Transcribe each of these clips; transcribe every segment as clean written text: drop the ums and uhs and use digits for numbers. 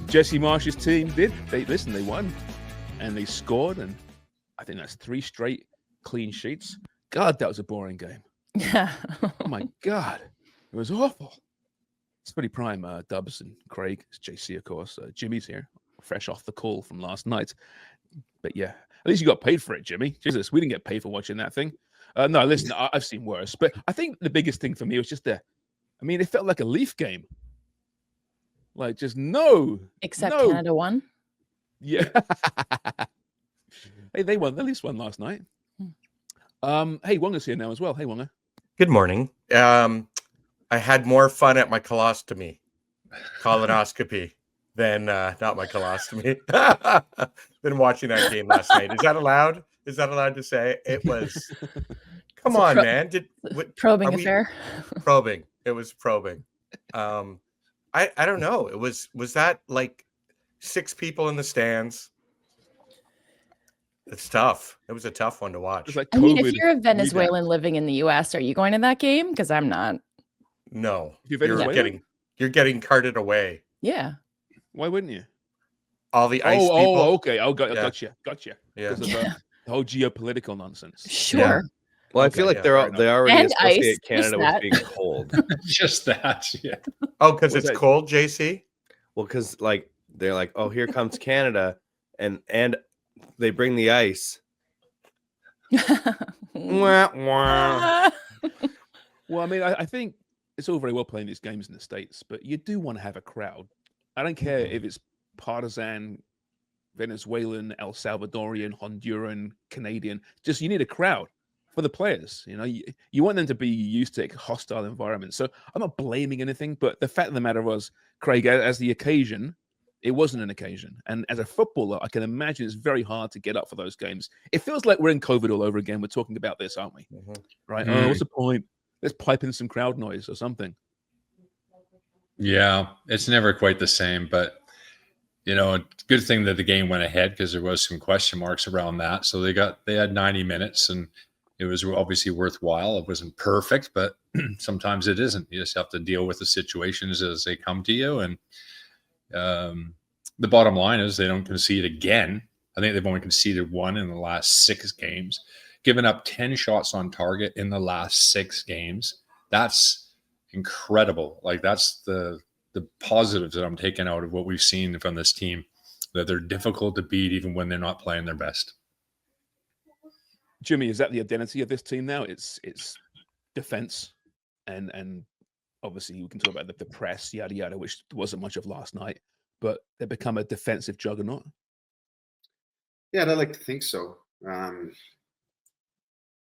Jesse Marsh's team did. They won, and they scored, and I think that's 3 straight clean sheets. God, that was a boring game. Yeah. Oh my God, it was awful. It's Footy Prime, Dubs and Craig. It's JC, of course. Jimmy's here, fresh off the call from last night. But yeah, at least you got paid for it, Jimmy. Jesus, we didn't get paid for watching that thing. No, listen, I've seen worse. But I think the biggest thing for me was just it felt like a Leaf game. Like, just no. Except Canada won. Yeah. Hey, they won. At least won last night. Hey, Wonga's here now as well. Hey, Wonga. Good morning. I had more fun at my colonoscopy than not my colostomy. Been watching that game last night. Is that allowed? Is that allowed to say? It was. Come on, man. Probing affair. Probing. It was probing. I don't know. It was that like 6 people in the stands? It's tough. It was a tough one to watch. Like I mean, if you're a Venezuelan living in the U.S., are you going to that game? Because I'm not. No, you're getting carted away. Yeah. Why wouldn't you? All the ice people. Oh, okay. Gotcha. Yeah. Because of the whole geopolitical nonsense. Sure. Yeah. Well, I feel like they already and associate ice, Canada with being cold. Just that, yeah. Oh, because it's cold, JC? Well, because like they're like, oh, here comes Canada, and they bring the ice. Wah, wah. Well, I mean, I think it's all very well playing these games in the States, but you do want to have a crowd. I don't care if it's partisan, Venezuelan, El Salvadorian, Honduran, Canadian. Just you need a crowd for the players. You know, you want them to be used to hostile environments. So I'm not blaming anything, but the fact of the matter was, Craig, as the occasion, it wasn't an occasion. And as a footballer, I can imagine it's very hard to get up for those games. It feels like we're in COVID all over again. We're talking about this, aren't we? Mm-hmm. Right? Mm-hmm. Oh, what's the point? Let's pipe in some crowd noise or something. Yeah, it's never quite the same, but you know, good thing that the game went ahead because there was some question marks around that. So they had 90 minutes and it was obviously worthwhile. It wasn't perfect, but sometimes it isn't. You just have to deal with the situations as they come to you. And the bottom line is they don't concede again. I think they've only conceded 1 in the last 6 games, given up 10 shots on target in the last 6 games. That's incredible. Like that's the positives that I'm taking out of what we've seen from this team, that they're difficult to beat even when they're not playing their best. Jimmy, is that the identity of this team now? It's defense and obviously we can talk about the press, yada yada, which wasn't much of last night, but they become a defensive juggernaut. Yeah, I'd like to think so.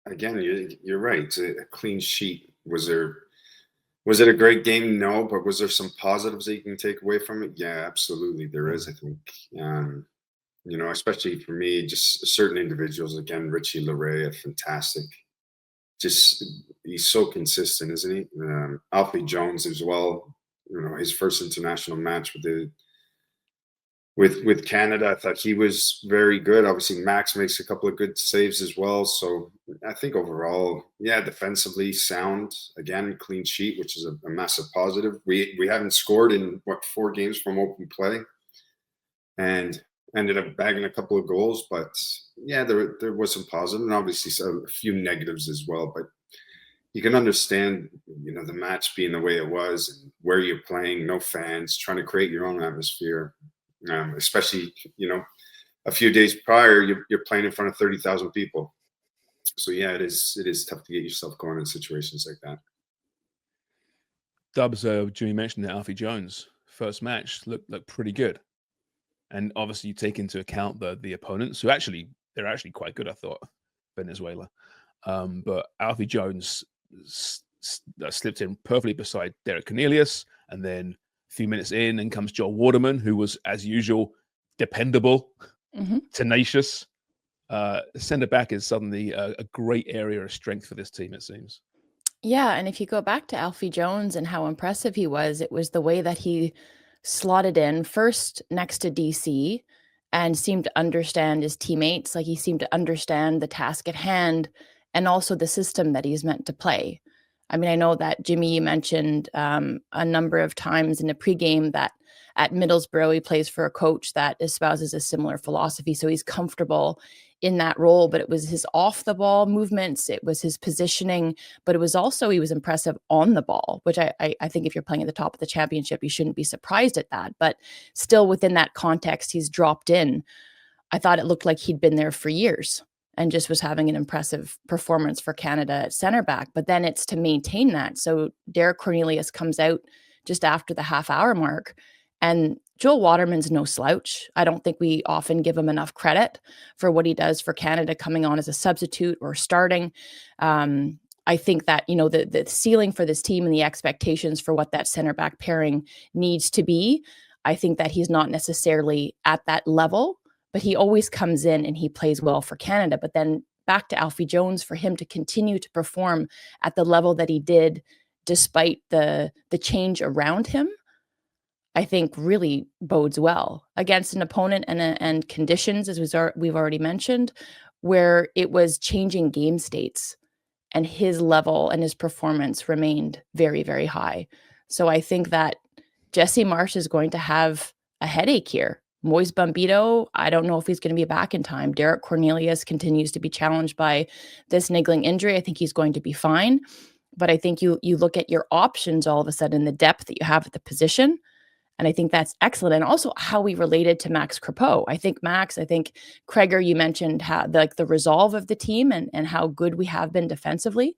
Again, you're right. It's a clean sheet. Was it a great game? No, but was there some positives that you can take away from it? Yeah, absolutely. There is, I think. You know, especially for me, just certain individuals. Again, Richie Laryea, fantastic. Just he's so consistent, isn't he? Alfie Jones as well. You know, his first international match with Canada, I thought he was very good. Obviously, Max makes a couple of good saves as well. So I think overall, yeah, defensively sound. Again, clean sheet, which is a massive positive. We haven't scored in 4 games from open play, and ended up bagging a couple of goals. But yeah, there was some positive, and obviously a few negatives as well. But you can understand, you know, the match being the way it was, and where you're playing, no fans, trying to create your own atmosphere. Especially, you know, a few days prior, you're playing in front of 30,000 people. So yeah, it is tough to get yourself going in situations like that. Dubs, Jimmy mentioned that Alfie Jones first match looked pretty good, and obviously you take into account the opponents who they're actually quite good. I thought Venezuela, but Alfie Jones slipped in perfectly beside Derek Cornelius, and then a few minutes in comes Joel Waterman, who was, as usual, dependable, tenacious. Centre back is suddenly a great area of strength for this team, it seems. Yeah, and if you go back to Alfie Jones and how impressive he was, it was the way that he slotted in first next to DC and seemed to understand his teammates. Like he seemed to understand the task at hand and also the system that he's meant to play. I mean, I know that Jimmy, you mentioned a number of times in the pregame that at Middlesbrough, he plays for a coach that espouses a similar philosophy. So he's comfortable in that role, but it was his off the ball movements, it was his positioning, but it was also, he was impressive on the ball, which I think if you're playing at the top of the championship, you shouldn't be surprised at that. But still within that context, he's dropped in. I thought it looked like he'd been there for years and just was having an impressive performance for Canada at center back. But then it's to maintain that. So Derek Cornelius comes out just after the half-hour mark, and Joel Waterman's no slouch. I don't think we often give him enough credit for what he does for Canada coming on as a substitute or starting. I think that, you know, the ceiling for this team and the expectations for what that center back pairing needs to be, I think that he's not necessarily at that level, but he always comes in and he plays well for Canada. But then back to Alfie Jones, for him to continue to perform at the level that he did, despite the change around him, I think really bodes well against an opponent and conditions, as we've already mentioned, where it was changing game states and his level and his performance remained very, very high. So I think that Jesse Marsch is going to have a headache here. Moise Bambito, I don't know if he's going to be back in time. Derek Cornelius continues to be challenged by this niggling injury. I think he's going to be fine. But I think you look at your options all of a sudden, the depth that you have at the position, and I think that's excellent. And also how we related to Max Crepeau. I think Kreger, you mentioned how the resolve of the team and how good we have been defensively,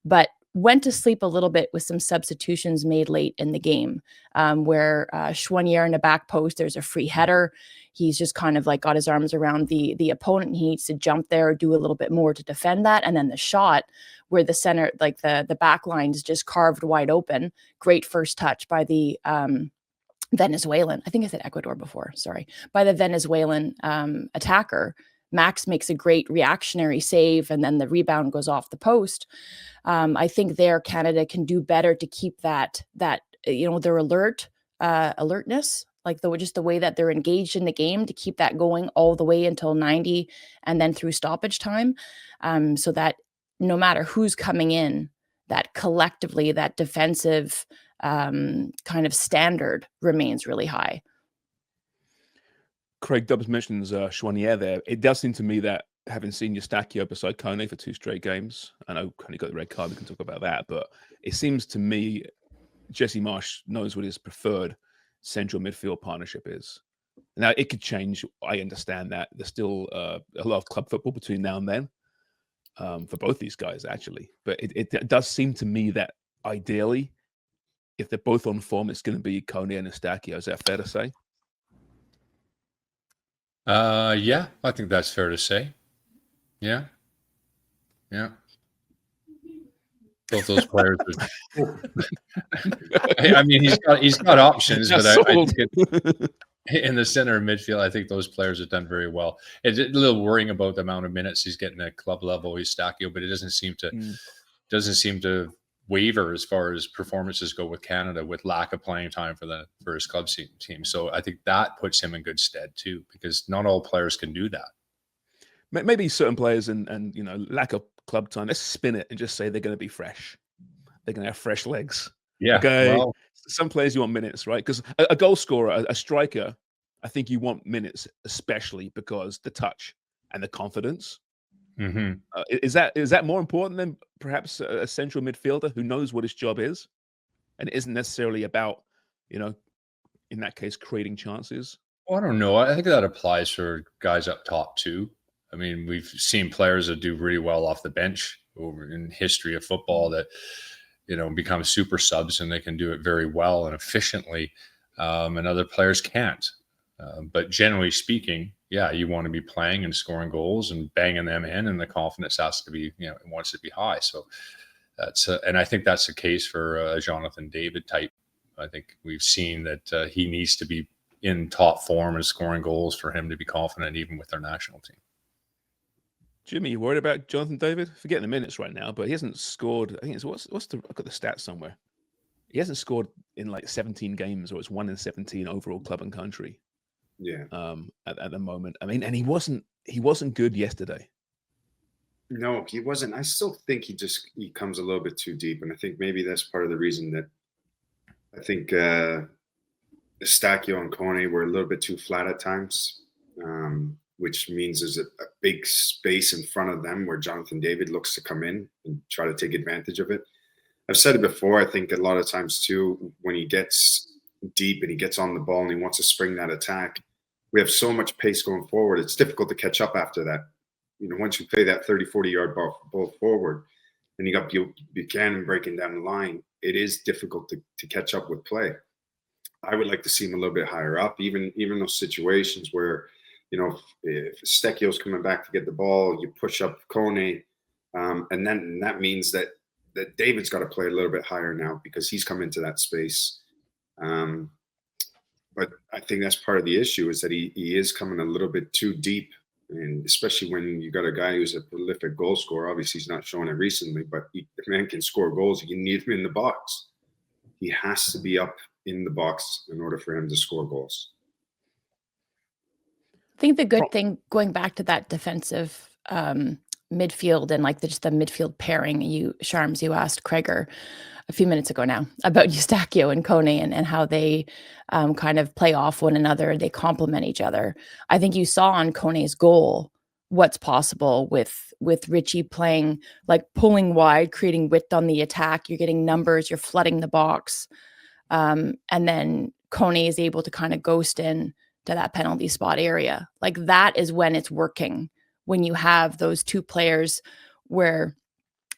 but went to sleep a little bit with some substitutions made late in the game, where Chouanière in the back post, there's a free header. He's just kind of like got his arms around the opponent. He needs to jump there, do a little bit more to defend that. And then the shot where the center, like the back line is just carved wide open. Great first touch by the Venezuelan. I think I said Ecuador before. Sorry. By the Venezuelan attacker. Max makes a great reactionary save, and then the rebound goes off the post. I think there Canada can do better to keep that you know, their alertness, like just the way that they're engaged in the game, to keep that going all the way until 90 and then through stoppage time, so that no matter who's coming in, that collectively that defensive kind of standard remains really high. Craig Dubs mentions Chouanière there. It does seem to me that, having seen Eustáquio beside Kone for 2 straight games, I know Kone got the red card, we can talk about that, but it seems to me Jesse Marsch knows what his preferred central midfield partnership is. Now, it could change. I understand that. There's still a lot of club football between now and then for both these guys, actually. But it does seem to me that ideally, if they're both on form, it's going to be Kone and Eustáquio. Is that fair to say? Yeah, I think that's fair to say. Yeah. Both those players. I mean, he's got options, but I think in the center of midfield, I think those players have done very well. It's a little worrying about the amount of minutes he's getting at club level, Eustáquio, but it doesn't seem to waver as far as performances go with Canada, with lack of playing time for his club team. So I think that puts him in good stead too, because not all players can do that. Maybe certain players and you know, lack of club time, let's spin it and just say they're going to be fresh. They're going to have fresh legs. Yeah. Okay. Well, some players you want minutes, right? Because a goal scorer, a striker, I think you want minutes, especially because the touch and the confidence. mm-hmm. Is that more important than perhaps a central midfielder who knows what his job is, and it isn't necessarily about, you know, in that case, creating chances? Well, I don't know. I think that applies for guys up top too. I mean, we've seen players that do really well off the bench over in history of football that, you know, become super subs, and they can do it very well and efficiently, and other players can't. But generally speaking, yeah, you want to be playing and scoring goals and banging them in, and the confidence has to be, you know, it wants to be high. So that's, and I think that's the case for a Jonathan David type. I think we've seen that he needs to be in top form and scoring goals for him to be confident, even with their national team. Jimmy, you worried about Jonathan David? Forgetting the minutes right now, but he hasn't scored. I think it's I've got the stats somewhere. He hasn't scored in like 17 games, or it's 1 in 17 overall club and country. Yeah. At the moment, I mean, and he wasn't good yesterday. No, he wasn't. I still think he comes a little bit too deep, and I think maybe that's part of the reason that I think Estacio and Kone were a little bit too flat at times, which means there's a big space in front of them where Jonathan David looks to come in and try to take advantage of it. I've said it before, I think a lot of times too, when he gets deep and he gets on the ball and he wants to spring that attack, we have so much pace going forward. It's difficult to catch up after that. Once you play that 30, 40-yard ball forward and you got Buchanan breaking down the line, it is difficult to catch up with play. I would like to see him a little bit higher up, even those situations where, if Stecchio's coming back to get the ball, you push up Kone, and then that means that David's got to play a little bit higher now because he's come into that space. But I think that's part of the issue is that he is coming a little bit too deep, and especially when you got a guy who's a prolific goal scorer. Obviously, he's not showing it recently, but the man can score goals. You need him in the box. He has to be up in the box in order for him to score goals. I think the good thing, going back to that defensive midfield and just the midfield pairing, Sharms, you asked Kreger a few minutes ago now about Eustachio and Kone and how they kind of play off one another. They complement each other. I think you saw on Kone's goal what's possible with Richie playing, pulling wide, creating width on the attack. You're getting numbers, you're flooding the box. And then Kone is able to kind of ghost in to that penalty spot area. That is when it's working, when you have those two players where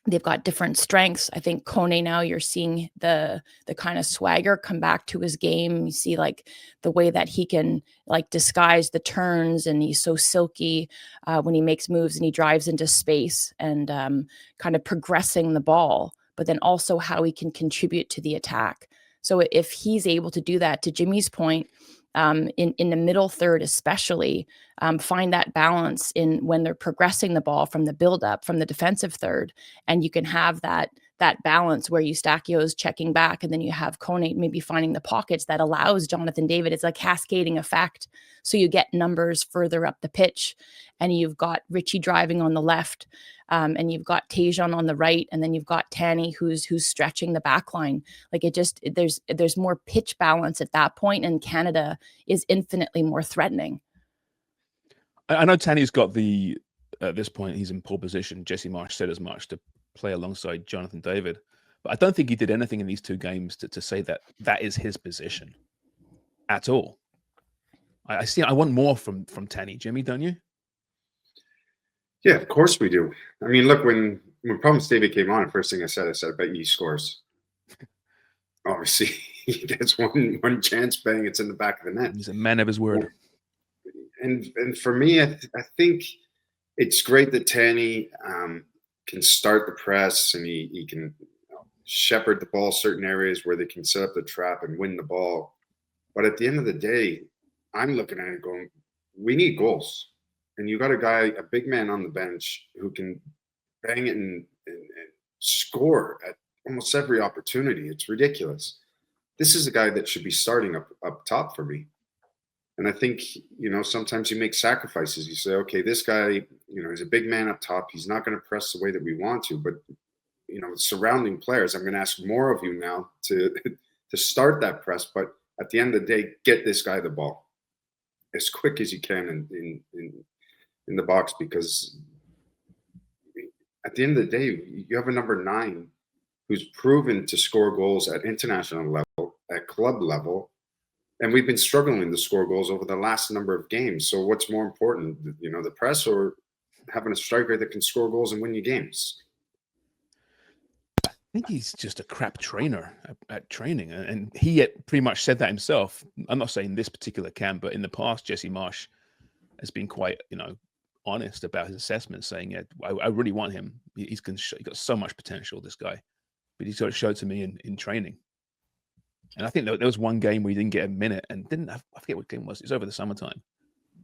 they've got different strengths. I think Kone now, you're seeing the kind of swagger come back to his game. You see the way that he can disguise the turns, and he's so silky when he makes moves and he drives into space and kind of progressing the ball, but then also how he can contribute to the attack. So if he's able to do that, to Jimmy's point, in the middle third especially, find that balance in when they're progressing the ball from the build-up, from the defensive third, and you can have that balance where Eustachio is checking back, and then you have Kone maybe finding the pockets that allows Jonathan David. It's a cascading effect. So you get numbers further up the pitch, and you've got Richie driving on the left, and you've got Tajon on the right, and then you've got Tanny who's stretching the back line. There's more pitch balance at that point, and Canada is infinitely more threatening. I know Tanny's got at this point, he's in pole position. Jesse Marsh said as much, to play alongside Jonathan David. But I don't think he did anything in these two games to say that is his position at all. I want more from Tanny, Jimmy, don't you? Yeah, of course we do. I mean, look, when Promise David came on, the first thing I said, I bet he scores. Obviously, he gets one chance, bang, it's in the back of the net. He's a man of his word. And for me, I think it's great that Tanny can start the press, and he can shepherd the ball certain areas where they can set up the trap and win the ball. But at the end of the day, I'm looking at it going, we need goals. And you got a big man on the bench who can bang it and score at almost every opportunity. It's ridiculous. This is a guy that should be starting up top for me. And I think, sometimes you make sacrifices. You say, okay, this guy, he's a big man up top. He's not going to press the way that we want to. But, surrounding players, I'm going to ask more of you now to start that press. But at the end of the day, get this guy the ball as quick as you can in the box, because at the end of the day, you have a number 9 who's proven to score goals at international level, at club level, and we've been struggling to score goals over the last number of games. So what's more important, the press or having a striker that can score goals and win you games? I think he's just a crap trainer at training, and he pretty much said that himself. I'm not saying this particular camp, but in the past, Jesse Marsh has been quite, honest about his assessment, saying, "Yeah, I really want him. He's got so much potential, this guy, but he's got to show it to me in training." And I think there was one game where he didn't get a minute, and I forget what game it was. It was over the summertime,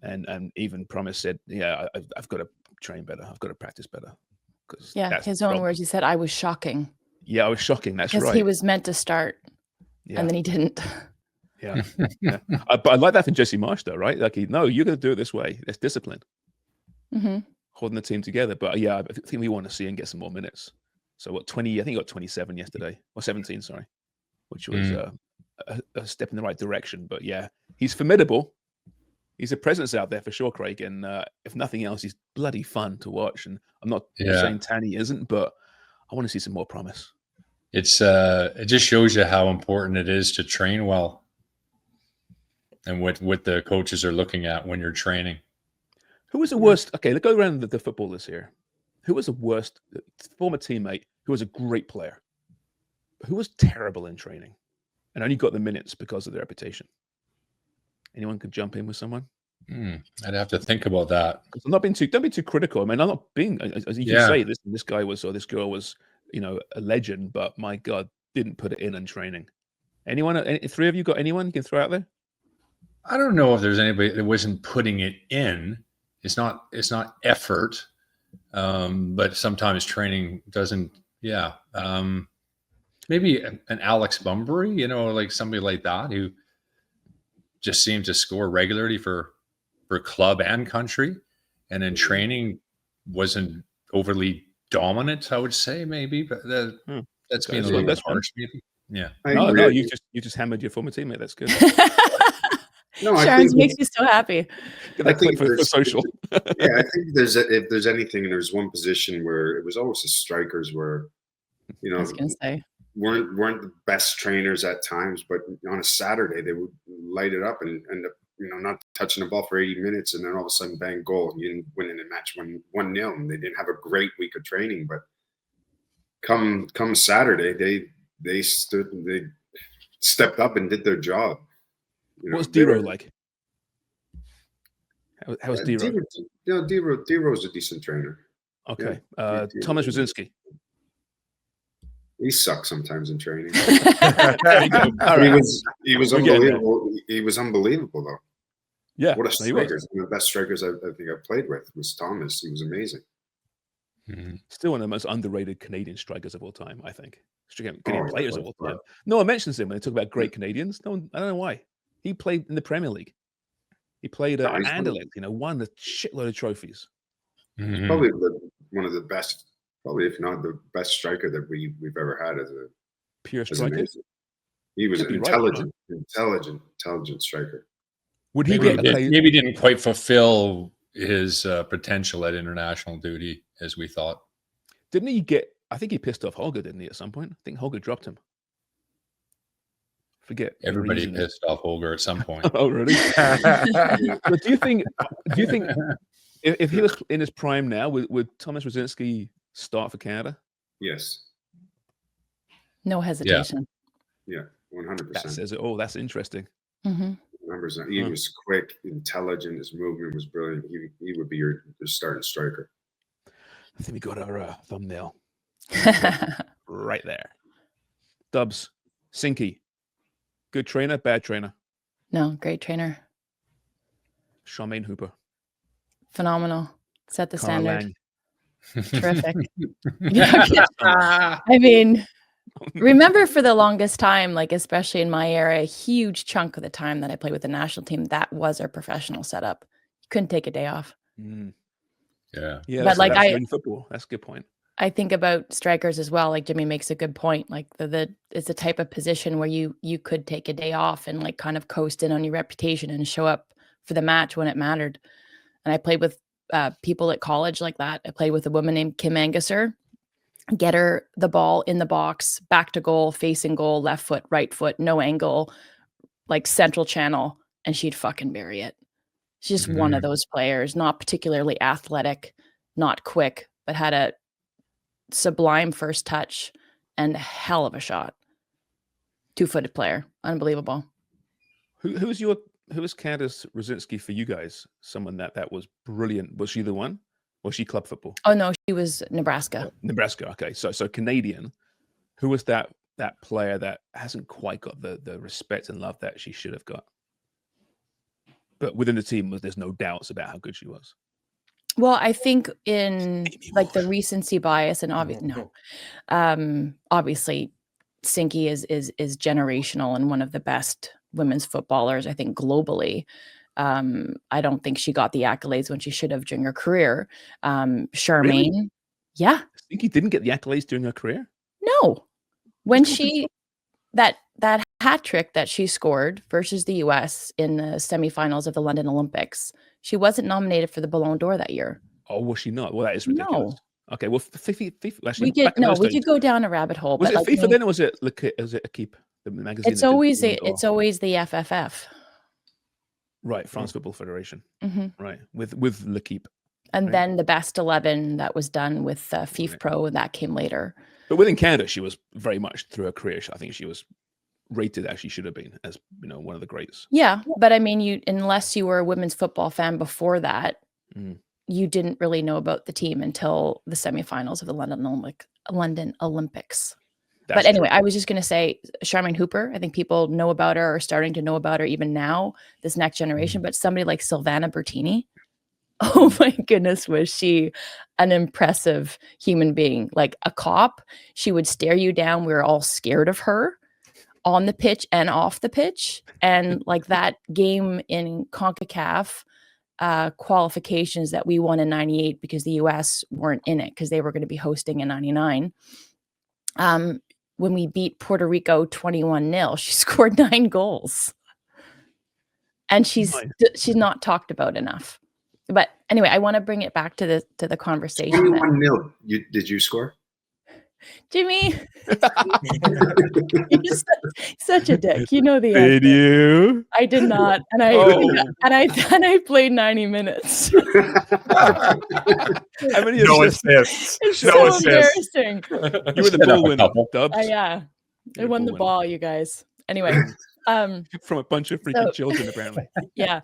and even Promise said, "Yeah, I've got to train better. I've got to practice better." Yeah, his own words. He said, "I was shocking." Yeah, I was shocking. That's because right. he was meant to start, and then he didn't. Yeah, yeah. But I like that from Jesse Marsh, though, right? You're going to do it this way. It's discipline, holding the team together. But yeah, I think we want to see him get some more minutes. So 20? I think he got 27 yesterday, or 17. Sorry, which was a step in the right direction. But yeah, he's formidable. He's a presence out there for sure, Craig. And if nothing else, he's bloody fun to watch. And I'm not saying Tanny isn't, but I want to see some more promise. It's it just shows you how important it is to train well, and what the coaches are looking at when you're training. Who was the worst? Okay, let's go around the footballers here. Who was the worst former teammate who was a great player, who was terrible in training and only got the minutes because of their reputation? Anyone could jump in with someone? I'd have to think about that. I'm not being too. Don't be too critical. I mean, I'm not being. As you can say, this guy was or this girl was, a legend. But my God, didn't put it in training. Anyone? Three of you got anyone you can throw out there? I don't know if there's anybody that wasn't putting it in. It's not effort, but sometimes training doesn't. Yeah, maybe an Alex Bunbury, like somebody like that who just seemed to score regularly for club and country, and in training wasn't overly dominant, I would say, maybe, but that's being a little bit harsh, maybe. Yeah. No, you just hammered your former teammate. That's good. No, Sharman makes you so happy. I think for social. I think if there's anything, there's one position where it was always the strikers where, I was gonna say, weren't the best trainers at times, but on a Saturday they would light it up and end up, not touching the ball for 80 minutes, and then all of a sudden, bang, goal. You didn't win in the match 1-0, and they didn't have a great week of training. But come Saturday, they stepped up and did their job. What's Dero like? How's Dero? Dero's a decent trainer. Okay. Thomas Rosinsky. He sucks sometimes in training. There you go. All right. He was unbelievable. He was unbelievable, though. Yeah. What a striker. One of the best strikers I think I've played with was Thomas. He was amazing. Still one of the most underrated Canadian strikers of all time, I think. Canadian players of all time. No one mentions him when they talk about great Canadians. I don't know why. He played in the Premier League. He played at Anderlecht, won a shitload of trophies. Probably one of the best, probably if not the best striker that we've ever had as a pure striker. He was an intelligent striker. Would he maybe didn't quite fulfill his potential at international duty as we thought. Didn't he get? I think he pissed off Holger, didn't he? At some point, I think Holger dropped him. Forget everybody pissed off Holger at some point. Oh, really? But do you think if he was in his prime now, would Thomas Rosinsky start for Canada? Yes. No hesitation. Yeah, 100%. That says it all. That's interesting. 100%. He was quick, intelligent. His movement was brilliant. He would be your starting striker. I think we got our thumbnail right there. Dubs, Sinky. Good trainer, bad trainer? No, great trainer. Charmaine Hooper. Phenomenal. Set the standard. Lang. Terrific. I mean, remember for the longest time, like especially in my era, a huge chunk of the time that I played with the national team, that was our professional setup. You couldn't take a day off. Yeah. But like football. That's a good point. I think about strikers as well. Like Jimmy makes a good point. Like it's the type of position where you could take a day off and like kind of coast in on your reputation and show up for the match when it mattered. And I played with people at college like that. I played with a woman named Kim Anguser. Get her the ball in the box, back to goal, facing goal, left foot, right foot, no angle, like central channel, and she'd fucking bury it. She's just one of those players, not particularly athletic, not quick, but had a sublime first touch and a hell of a shot. 2-footed player. Unbelievable. Who was Candace Rosinsky for you guys? Someone that was brilliant. Was she the one? Was she club football? Oh no, she was Nebraska. Nebraska. Okay. So Canadian. Who was that player that hasn't quite got the respect and love that she should have got? But within the team, there's no doubts about how good she was. Well, I think in like the recency bias and obviously Sinky is generational and one of the best women's footballers, I think, globally. I don't think she got the accolades when she should have during her career. Charmaine, really? Yeah. Sinky didn't get the accolades during her career? No. When she that that hat trick that she scored versus the US in the semifinals of the London Olympics, she wasn't nominated for the Ballon d'Or that year. Oh, was she not? Well, that is ridiculous. No. Okay, well, FIFA actually, We could back in those days, go down a rabbit hole. was but it like, FIFA then, or was it L'Equipe, the magazine? it's that did always Ballon d'Or? it's always the FFF. Right, France Football Federation. Mhm. Right, with L'Equipe. And Right. then the best 11 that was done with FIFA Right. Pro, and that came later. But within Canada, she was very much through her career. I think she was rated as she should have been as, you know, one of the greats. Yeah, but I mean, unless you were a women's football fan before that, Mm. you didn't really know about the team until the semifinals of the London Olympics. That's But anyway, true. I was just going to say Sharman Hooper. I think people know about her or starting to know about her even now, this next generation. But somebody like Silvana Bertini, oh my goodness, was she an impressive human being? Like a cop, she would stare you down. We were all scared of her on the pitch and off the pitch. And like that game in Concacaf qualifications that we won in 98 because the US weren't in it because they were going to be hosting in 99. When we beat Puerto Rico 21-0, she scored 9 goals. And she's not talked about enough. But anyway, I want to bring it back to the conversation. 21-0. Did you score? Jimmy, you're such a dick. You know the Did answer. you? I did not, and I played 90 minutes. How many No assists? assists. It's No so assists. embarrassing. You were the Set up ball a winner, couple. Dubs. Yeah, I You're won the winner. ball, you guys. Anyway, From a bunch of freaking So- children, apparently. yeah.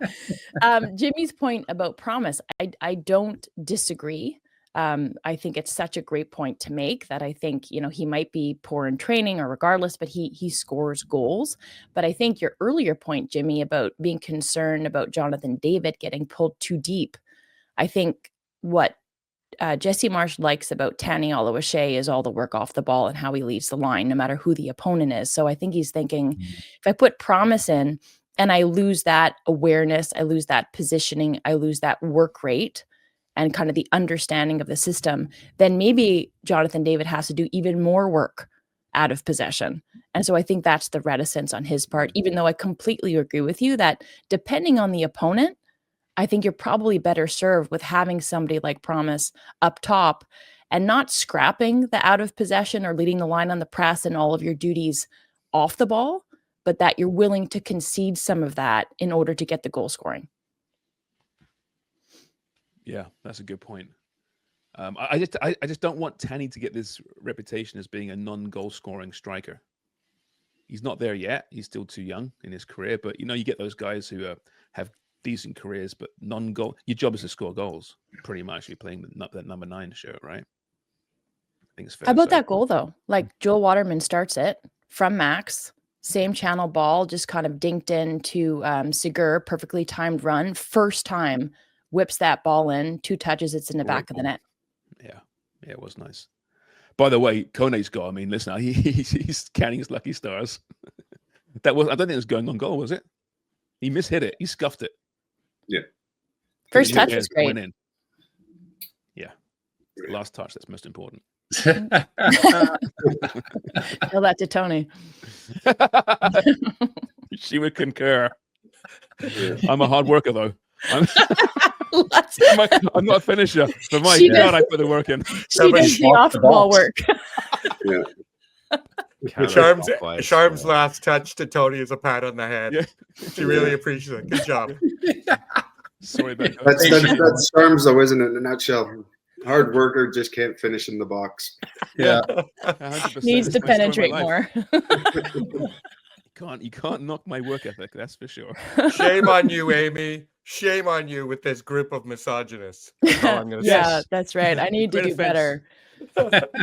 Jimmy's point about promise, I don't disagree. I think it's such a great point to make that I think, you know, he might be poor in training or regardless, but he scores goals. But I think your earlier point, Jimmy, about being concerned about Jonathan David getting pulled too deep, I think what Jesse Marsh likes about Tani Oluwaseyi is all the work off the ball and how he leads the line, no matter who the opponent is. So I think he's thinking, if I put promise in and I lose that awareness, I lose that positioning, I lose that work rate and kind of the understanding of the system, then maybe Jonathan David has to do even more work out of possession. And so I think that's the reticence on his part, even though I completely agree with you that depending on the opponent, I think you're probably better served with having somebody like Promise up top and not scrapping the out of possession or leading the line on the press and all of your duties off the ball, but that you're willing to concede some of that in order to get the goal scoring. Yeah, that's a good point. I just don't want Tani to get this reputation as being a non-goal scoring striker. He's not there yet. He's still too young in his career. But you know, you get those guys who have decent careers, but non-goal. Your job is to score goals. Pretty much, you're playing that number 9 shirt, right? I think it's fair. How to about say. that goal though? Like Joel Waterman starts it from Max, same channel ball, just kind of dinked into Sigur, perfectly timed run. First time, whips that ball in, 2 touches, it's in the Great back of the ball. net. Yeah, it was nice. By the way, Kone's goal. I mean, listen, he's counting his lucky stars. I don't think it was going on goal, was it? He mishit it. He scuffed it. Yeah. First He touch hit was it, great. went in. Yeah. It's the last touch that's most important. Tell that to Tony. She would concur. Yeah. I'm a hard worker, though. I'm Let's- not a finisher, but my She God, does- I put the work in. She Somebody does the walked off the the ball box. work. Sharm's last touch to Tony is a pat on the head. Yeah. She really appreciates it. Good job. Sorry about that. That's Sharms, though, isn't it? In a nutshell. Hard worker just can't finish in the box. Yeah. 100%. Needs It's to my story of my penetrate life. more. You can't knock my work ethic, that's for sure. Shame on you, Amy. Shame on you with this group of misogynists. That's all I'm going to Yeah, say. that's right. I need to Great do offense. better.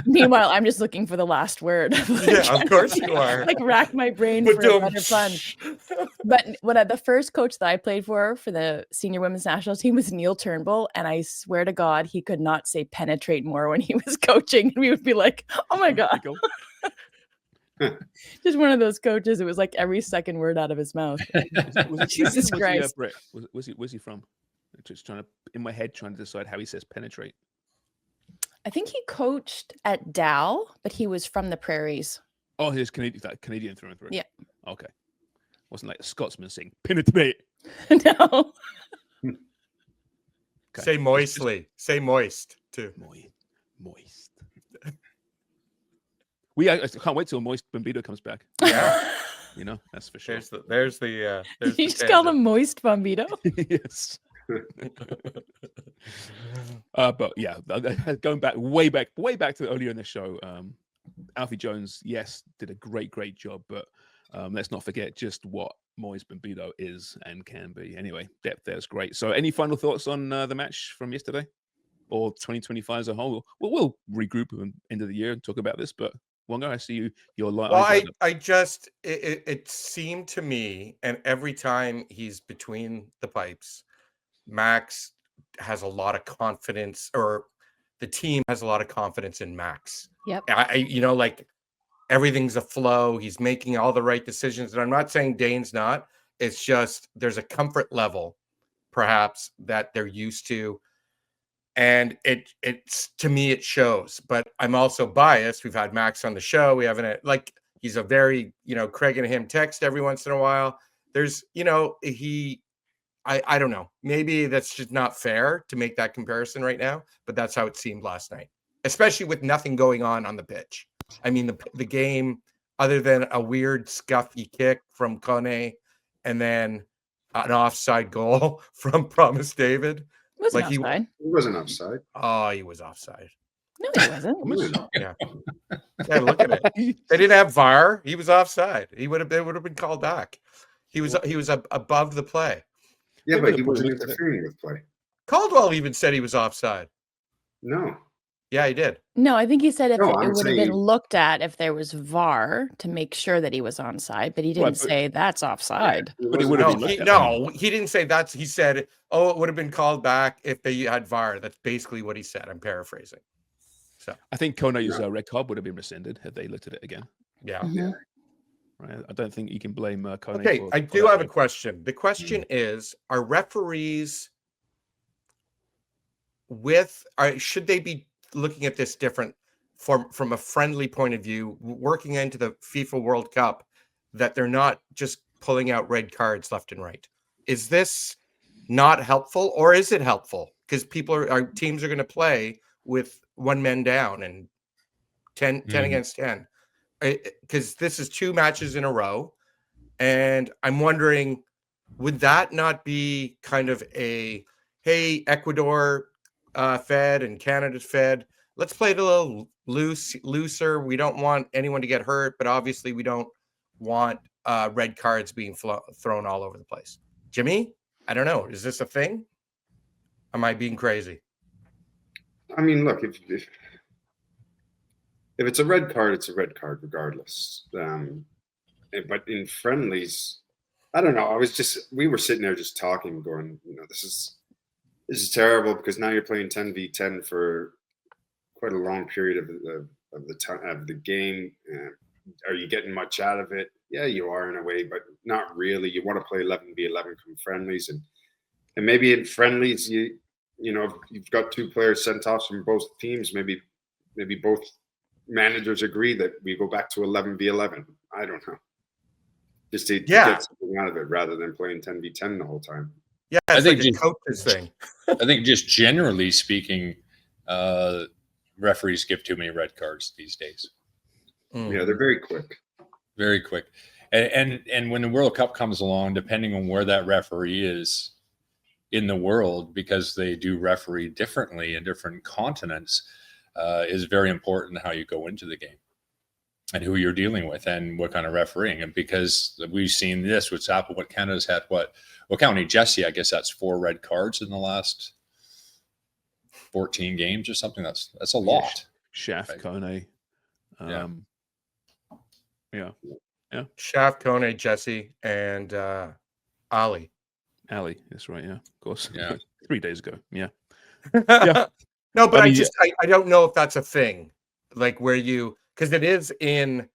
Meanwhile, I'm just looking for the last word. Yeah, of course you are. Like rack my brain But for don't- another fun. But the first coach that I played for the senior women's national team was Neil Turnbull, and I swear to God, he could not say penetrate more when he was coaching. And we would be like, "Oh my God!" Just one of those coaches. It was like every second word out of his mouth. Was it Jesus Christ. Brit? Was he from? Just trying to in my head trying to decide how he says penetrate. I think he coached at Dal, but he was from the prairies. Oh, he's Canadian, that Canadian through and through. Yeah. Okay. Wasn't like a Scotsman saying pin it to me. No. Okay. Say moistly. Say moist too. Moist. I can't wait till Moist Bombito comes back. Yeah. You know, that's for sure. There's the You just called him Moist Bombito. Yes. But yeah, going back way back to earlier in the show, Alfie Jones, yes, did a great job, but let's not forget just what Moist Bombito is and can be. Anyway, depth there's great. So any final thoughts on the match from yesterday or 2025 as a whole? We'll regroup at the end of the year and talk about this, but Wongo, I see your light. Well, I just it seemed to me, and every time he's between the pipes, Max has a lot of confidence, or the team has a lot of confidence in Max. Yep. Like everything's a flow. He's making all the right decisions, and I'm not saying Dane's not. It's just there's a comfort level, perhaps, that they're used to. And it's to me, it shows, but I'm also biased. We've had Max on the show. We haven't he's a very, Craig and him text every once in a while. There's, I don't know. Maybe that's just not fair to make that comparison right now, but that's how it seemed last night, especially with nothing going on the pitch. I mean, the game, other than a weird scuffy kick from Kone and then an offside goal from Promise David. Wasn't offside. He wasn't offside. Oh, he was offside. No, he wasn't. Yeah. Yeah, look at it. They didn't have VAR. He was offside. It would have been called back. He was above the play. Yeah, but he wasn't interfering with play. Caldwell even said he was offside. No. Yeah, he did. No, I think he said it would have saying been looked at if there was VAR to make sure that he was onside, but he didn't say that's offside. But it would have been he didn't say that's. He said, "Oh, it would have been called back if they had VAR." That's basically what he said. I'm paraphrasing. So I think Kone's red card would have been rescinded had they looked at it again. Yeah. Mhm. Right. I don't think you can blame Kone. Okay, I do have a question. The question is: are referees should they be looking at this different from a friendly point of view, working into the FIFA World Cup, that they're not just pulling out red cards left and right? Is this not helpful, or is it helpful? Because teams are going to play with one man down and 10 against 10. Because this is 2 matches in a row. And I'm wondering, would that not be kind of a, hey, Ecuador fed and Canada fed, let's play it a little looser. We don't want anyone to get hurt, but obviously we don't want red cards being thrown all over the place. Jimmy, I don't know. Is this a thing? Am I being crazy? I mean, look, if it's a red card, it's a red card regardless. But in friendlies, I don't know. We were sitting there just talking, going, this is terrible, because now you're playing 10v10 for quite a long period of the game. Are you getting much out of it? Yeah, you are in a way, but not really. You want to play 11v11 from friendlies, and maybe in friendlies, if you've got 2 players sent off from both teams, maybe both managers agree that we go back to 11v11. I don't know. Just to get something out of it rather than playing 10v10 the whole time. Yeah, I think a coach's thing. I think just generally speaking, referees give too many red cards these days. Yeah, they're very quick. Very quick. And when the World Cup comes along, depending on where that referee is in the world, because they do referee differently in different continents, is very important how you go into the game and who you're dealing with and what kind of refereeing. And because we've seen this, what's happened, what Canada's had, counting Jesse, I guess that's 4 red cards in the last 14 games or something. That's a lot. Shaft, right? Kone. Yeah. Shaft, Kone, Jesse, and Ali. Ali, that's right. Yeah, of course. Yeah. 3 days ago. Yeah. No, but I mean, I don't know if that's a thing, like where because it is in,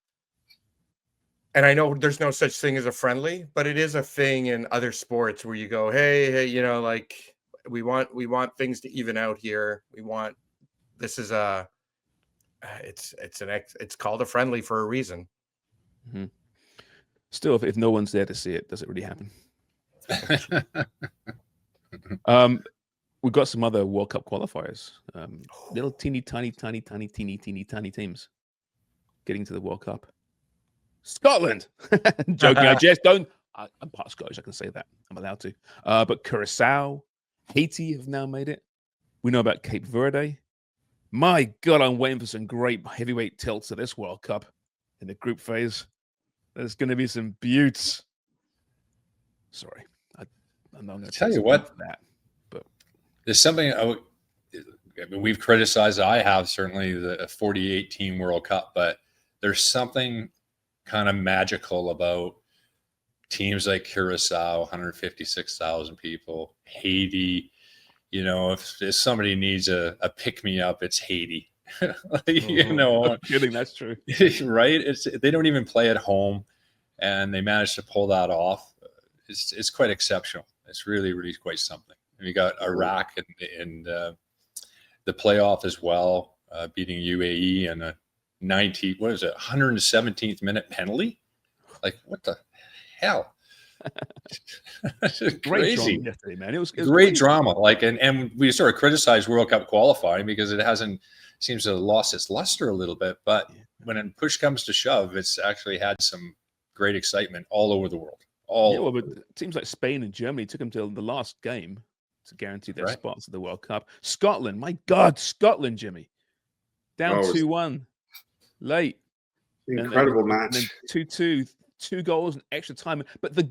and I know there's no such thing as a friendly, but it is a thing in other sports where you go, hey, like we want things to even out here. This is it's called a friendly for a reason. Mhm. Still, if no one's there to see it, does it really happen? We've got some other World Cup qualifiers. Little teeny tiny teams getting to the World Cup. Scotland. Joking. I just don't. I'm part Scottish. I can say that. I'm allowed to. But Curacao, Haiti have now made it. We know about Cape Verde. My God, I'm waiting for some great heavyweight tilts at this World Cup in the group phase. There's going to be some beauts. Sorry, I'm not going to tell you what. That, but there's something we've criticized. I have certainly the 48 team World Cup, but there's something kind of magical about teams like Curacao, 156,000 people, Haiti. You know, if somebody needs a pick me up, it's Haiti. You know, no kidding, that's true. Right? They don't even play at home, and they managed to pull that off. It's quite exceptional. It's really, really quite something. And we got Iraq in the playoff as well, beating UAE in a 117th minute penalty. Like, what the hell? Crazy yesterday, man. It was great drama. Like, and we sort of criticized World Cup qualifying because it seems to have lost its luster a little bit. But when push comes to shove, it's actually had some great excitement all over the world. But teams like Spain and Germany took them to the last game to guarantee their spots at the World Cup. Scotland, my God, Scotland, Jimmy, down 2-1, late, incredible match, and then 2-2. 2 goals and extra time, but the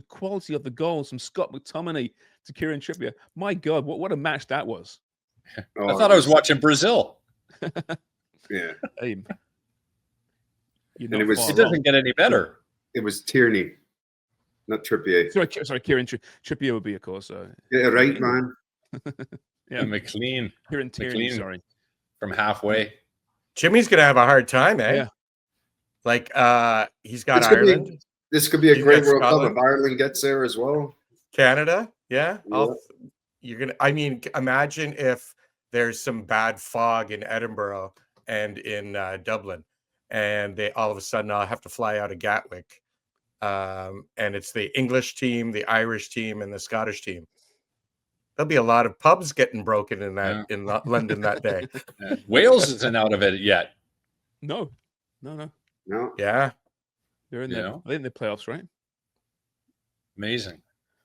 quality of the goals from Scott McTominay to Kieran Trippier, my God, what a match that was. I thought I was watching Brazil. Yeah. Hey, and it doesn't get any better. It was Tierney, not Trippier. Sorry, Kieran Trippier would be, of course. Yeah, right, man. Yeah, McLean. Kieran Tierney, sorry. From halfway. Jimmy's going to have a hard time, eh? Yeah. Like, he's got Ireland. This could be a great World Cup if Ireland gets there as well. Canada, yeah. Imagine if there's some bad fog in Edinburgh and in Dublin, and they all of a sudden I'll have to fly out of Gatwick, and it's the English team, the Irish team, and the Scottish team. There'll be a lot of pubs getting broken in London that day. Yeah. Wales isn't out of it yet. No. Yeah. They're in there. They're in the playoffs, right? Amazing.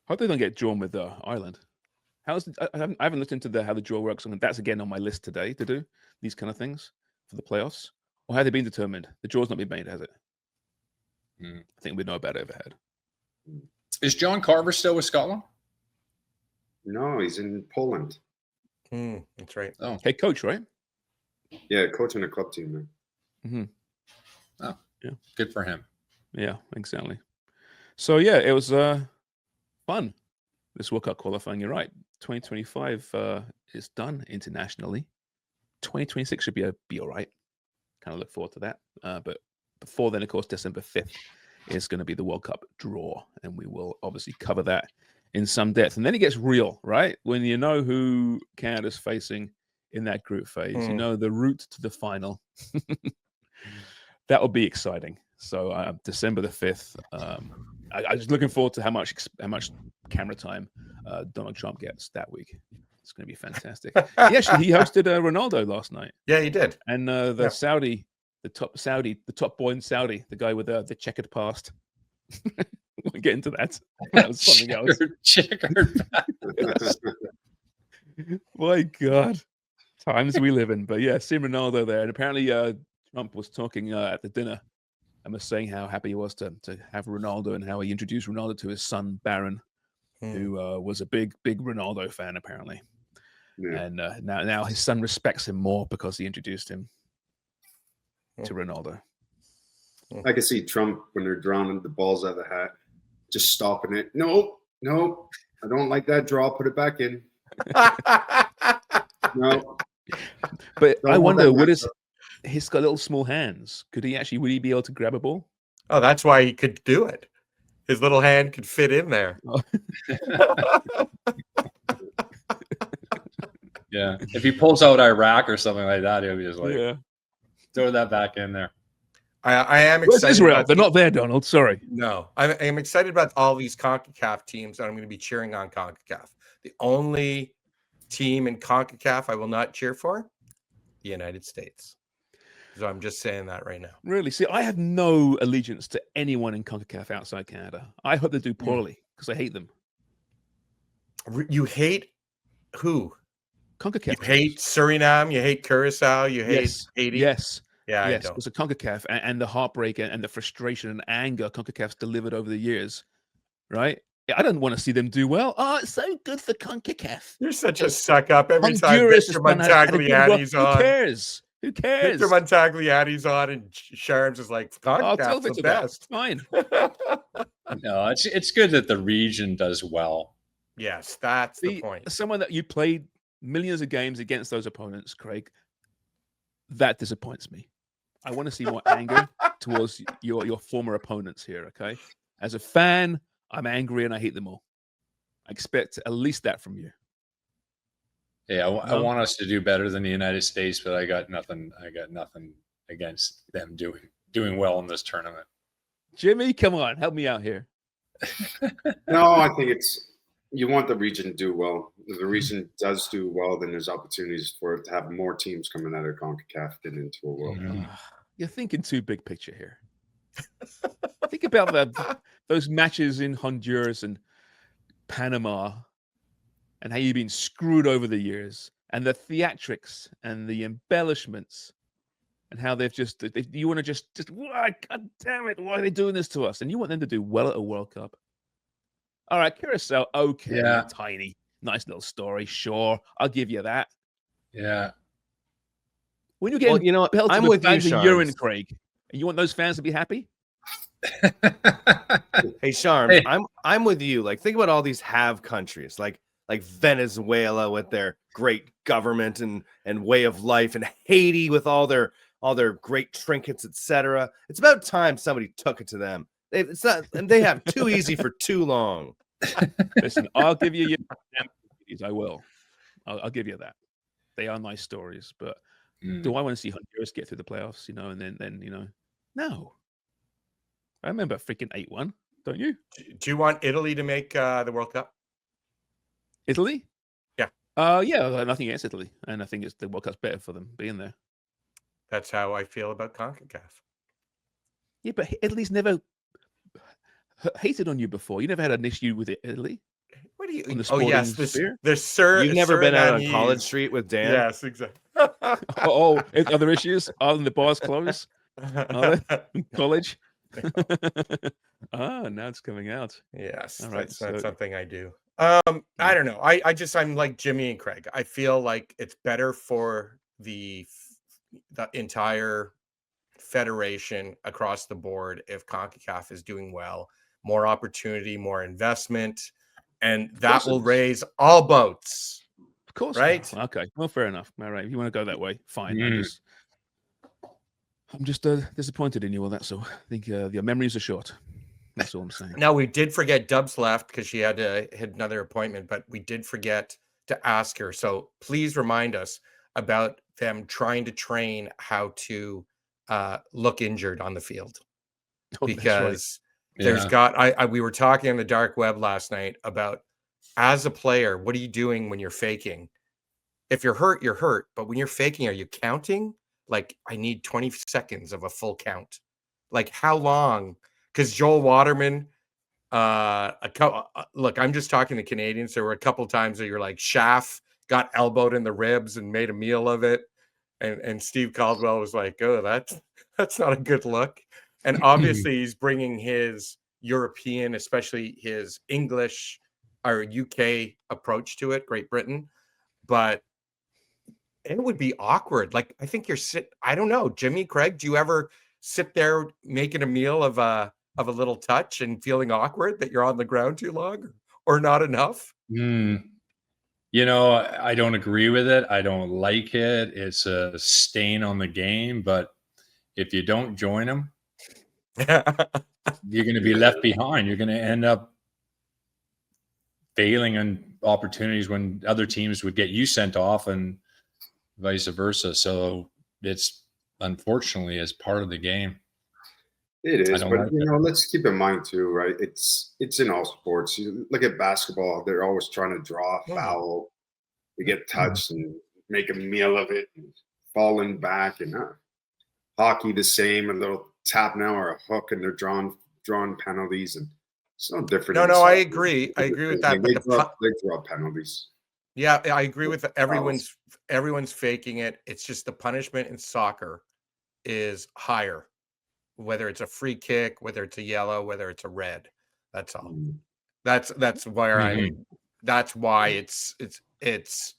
Hope they don't get drawn with Ireland. I haven't looked into how the draw works, and that's again on my list today to do these kind of things for the playoffs. Or have they been determined? The draw's not been made, has it? I think we know about it overhead. Is John Carver still with Scotland? No, he's in Poland. That's right. Oh, head coach, right? Yeah, coaching a club team, man. Mm-hmm. Oh, yeah, good for him. Yeah, exactly. So yeah, it was fun. This World Cup qualifying. You're right. 2025 is done internationally. 2026 should be all right. Kind of look forward to that. But before then, of course, December 5th is going to be the World Cup draw, and we will obviously cover that in some depth. And then it gets real, right? When you know who Canada's facing in that group phase, you know the route to the final. That will be exciting. So December the 5th. I was looking forward to how much camera time Donald Trump gets that week. It's going to be fantastic. He hosted Ronaldo last night. Yeah, he did. And the top boy in Saudi, the guy with the checkered past. We'll get into that. That was something else. Checkered past. My God, times we live in. But yeah, seeing Ronaldo there, and apparently Trump was talking at the dinner and was saying how happy he was to have Ronaldo and how he introduced Ronaldo to his son Barron, who was a big Ronaldo fan apparently. Yeah. And now his son respects him more because he introduced him to Ronaldo. I can see Trump when they're drawing the balls out of the hat, just stopping it. No, I don't like that draw. Put it back in. No. But I wonder, he's got little small hands. Would he be able to grab a ball? Oh, that's why he could do it. His little hand could fit in there. Oh. Yeah. If he pulls out Iraq or something like that, he'll be just like, throw that back in there. I am Where's excited. Israel? about They're not there, Donald. Sorry. No, I am excited about all these CONCACAF teams, and I'm going to be cheering on CONCACAF. The only team in CONCACAF I will not cheer for, the United States. So I'm just saying that right now. Really? See, I have no allegiance to anyone in CONCACAF outside Canada. I hope they do poorly because I hate them. You hate who? CONCACAF. You hate Suriname. You hate Curacao. You hate Yes. Haiti. Yes. Yeah, Yes. I don't. Because of CONCACAF and the heartbreak and the frustration and anger CONCACAF's delivered over the years, right? I don't want to see them do well. Oh, it's so good for CONCACAF. You're such a suck up every time Honduras Victor has done had a good run. Montagliani's Who on. cares? Who cares? Victor Montagliani's on, and Sharms is like, I'll tell CONCACAF's the Victor that. best. Fine. No, it's good that the region does well. Yes, that's the point. Someone that you played millions of games against those opponents, Craig, that disappoints me. I want to see more anger towards your former opponents here, okay? As a fan, I'm angry and I hate them all. I expect at least that from you. Yeah, I want us to do better than the United States, but I got nothing against them doing well in this tournament. Jimmy, come on, help me out here. No, I think you want the region to do well. If the region does do well, then there's opportunities for it to have more teams coming out of CONCACAF get into a World Cup. You're thinking too big picture here. Think about those matches in Honduras and Panama and how you've been screwed over the years and the theatrics and the embellishments and how you want to just why, God damn it, why are they doing this to us? And you want them to do well at a World Cup. All right, Curacao, okay, Yeah. tiny, nice little story, sure, I'll give you that. Yeah. When you get pelted I'm with with you, bags of urine, Sharms. Craig, and you want those fans to be happy? Hey, Sharms, Hey. I'm with you. Like, think about all these have countries, like Venezuela with their great government and way of life, and Haiti with all their great trinkets, etc. It's about time somebody took it to them. They have too easy for too long. Listen, I'll give you your I will. I'll give you that. They are nice stories, but do I want to see Honduras get through the playoffs? And then no. I remember freaking 8-1, don't you? Do you want Italy to make the World Cup? Italy? Yeah. Yeah, nothing against Italy. And I think the World Cup's better for them being there. That's how I feel about CONCACAF. Yeah, but Italy's never hated on you before. You never had an issue with Italy? What do you? On the Oh yes, sporting sphere? there's You've never been out on Surinamese. College Street with Dan? Yes, exactly. Other issues other than the bars closed? College? Now it's coming out. Yes, All right, that's not so- something I do. I don't know. I'm like Jimmy and Craig. I feel like it's better for the entire federation across the board if CONCACAF is doing well, more opportunity, more investment, and that will raise all boats. Of course. Right? Okay. Well, fair enough. All right. If you want to go that way, fine. I'm just disappointed in you all. That's all. I think your memories are short. That's all I'm saying. Now, we did forget Dubs left because she had another appointment, but we did forget to ask her. So please remind us about them trying to train how to look injured on the field. Oh, that's right. Because there's got, we were talking on the dark web last night about, as a player, what are you doing when you're faking? If you're hurt, you're hurt. But when you're faking, are you counting? Like, I need 20 seconds of a full count. Like, how long? Because Joel Waterman, look, I'm just talking to Canadians. There were a couple times that you're like, Schaff got elbowed in the ribs and made a meal of it. And Steve Caldwell was like, oh, that's not a good look. And obviously he's bringing his European, especially his English or UK approach to it, Great Britain. But it would be awkward. Like, I think I don't know, Jimmy, Craig, do you ever sit there making a meal of a little touch and feeling awkward that you're on the ground too long or not enough? I don't agree with it. I don't like it. It's a stain on the game. But if you don't join them, you're going to be left behind. You're going to end up failing on opportunities when other teams would get you sent off and vice versa. So it's unfortunately as part of the game. It is, don't but like you know, let's keep in mind too, right? It's in all sports. You look at basketball; they're always trying to draw a foul. You get touched and make a meal of it, and falling back. And hockey, the same. A little tap now or a hook, and they're drawing penalties, and it's no different. No, in no, I soccer. agree. I agree with that. They But draw penalties. yeah, I agree with everyone's faking it. It's just the punishment in soccer is higher, whether it's a free kick, whether it's a yellow, whether it's a red. That's all. That's where that's why it's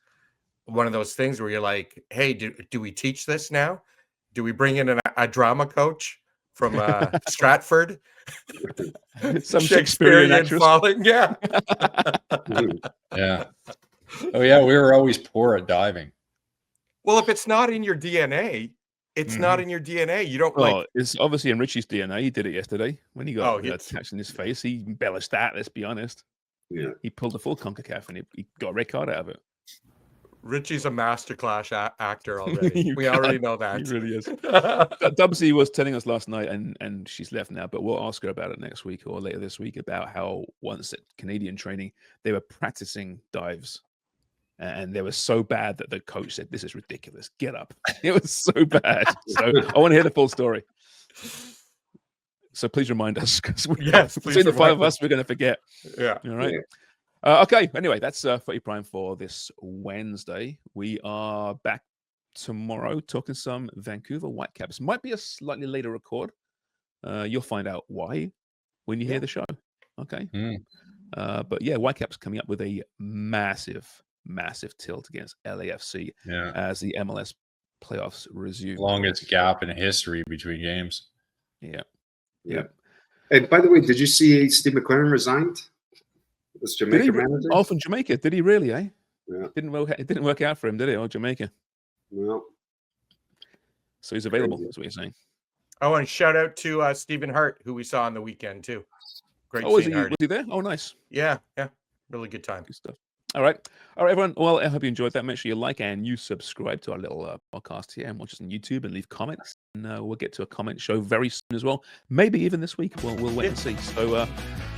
one of those things where you're like, hey, do we teach this now? Do we bring in a drama coach from Stratford? Some Shakespearean actress. Falling, yeah. Yeah. Oh yeah, we were always poor at diving. Well, if it's not in your DNA, it's not in your DNA. You don't Well, it's obviously in Richie's DNA. He did it yesterday when he got it's- attached in his face. He embellished that. Let's be honest. Yeah, He pulled the full Concacaf and he got a red card out of it. Richie's a masterclass actor already. We already know that. He really is. Dubsy was telling us last night, and she's left now, but we'll ask her about it next week or later this week about how once at Canadian training, they were practicing dives. And they were so bad that the coach said, "This is ridiculous. Get up." It was so bad. So I want to hear the full story. So please remind us, because between the five of us, we're going to forget. Yeah. All right. Okay. Anyway, that's Footy Prime for this Wednesday. We are back tomorrow talking some Vancouver Whitecaps. Might be a slightly later record. You'll find out why when you hear the show. Okay. But yeah, Whitecaps coming up with a massive tilt against LAFC as the MLS playoffs resume. Longest gap in history between games. Yeah. And by the way, did you see Steve McLaren resigned as Jamaica manager? Oh, from Jamaica. Did he really, eh? Yeah. It didn't work out for him, did it? Oh, Jamaica. No. So he's available, that's what you're saying. Oh, and shout out to Stephen Hart, who we saw on the weekend too. Great was seeing he Harty. there? Oh, nice. Yeah. Really good time. Good stuff. All right, everyone. Well, I hope you enjoyed that. Make sure you like and you subscribe to our little podcast here and watch us on YouTube and leave comments. And we'll get to a comment show very soon as well. Maybe even this week. We'll wait and see. So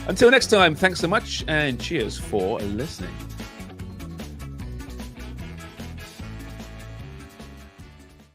until next time, thanks so much and cheers for listening.